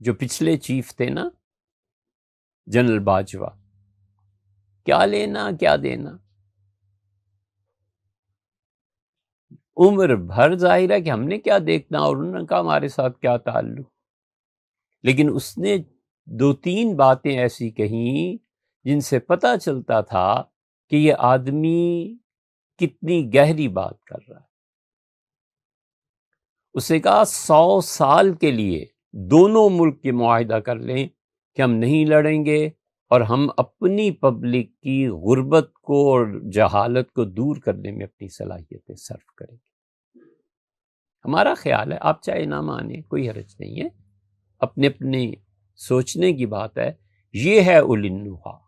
جو پچھلے چیف تھے نا جنرل باجوہ، کیا لینا کیا دینا، عمر بھر ظاہر ہے کہ ہم نے کیا دیکھنا اور انہوں نے کہا ہمارے ساتھ کیا تعلق، لیکن اس نے 2-3 باتیں ایسی کہیں جن سے پتہ چلتا تھا کہ یہ آدمی کتنی گہری بات کر رہا ہے۔ اس نے کہا 100 سال کے لیے دونوں ملک یہ معاہدہ کر لیں کہ ہم نہیں لڑیں گے اور ہم اپنی پبلک کی غربت کو اور جہالت کو دور کرنے میں اپنی صلاحیتیں صرف کریں گے۔ ہمارا خیال ہے، آپ چاہے نہ مانیں کوئی حرج نہیں ہے، اپنے اپنے سوچنے کی بات ہے، یہ ہے اولی النہا،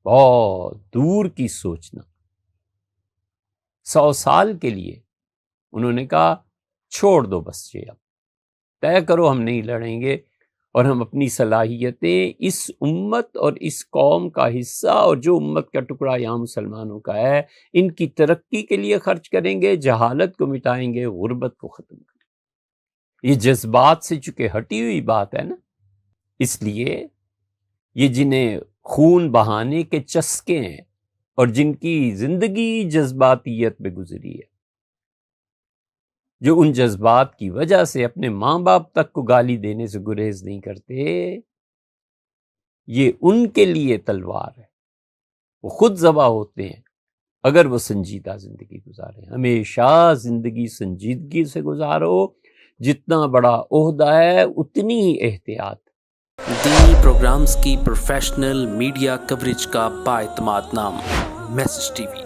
بہت دور کی سوچنا۔ 100 سال کے لیے انہوں نے کہا چھوڑ دو بس، یہ اب طے کرو ہم نہیں لڑیں گے اور ہم اپنی صلاحیتیں اس امت اور اس قوم کا حصہ اور جو امت کا ٹکڑا یہاں مسلمانوں کا ہے ان کی ترقی کے لیے خرچ کریں گے، جہالت کو مٹائیں گے، غربت کو ختم کریں گے۔ یہ جذبات سے چونکہ ہٹی ہوئی بات ہے نا، اس لیے یہ جنہیں خون بہانے کے چسکے ہیں اور جن کی زندگی جذباتیت میں گزری ہے، جو ان جذبات کی وجہ سے اپنے ماں باپ تک کو گالی دینے سے گریز نہیں کرتے، یہ ان کے لیے تلوار ہے، وہ خود ذبح ہوتے ہیں اگر وہ سنجیدہ زندگی گزاریں۔ ہمیشہ زندگی سنجیدگی سے گزارو، جتنا بڑا عہدہ ہے اتنی ہی احتیاط۔ دینی پروگرامز کی پروفیشنل میڈیا کوریج کا بااعتماد نام، میسج ٹی وی۔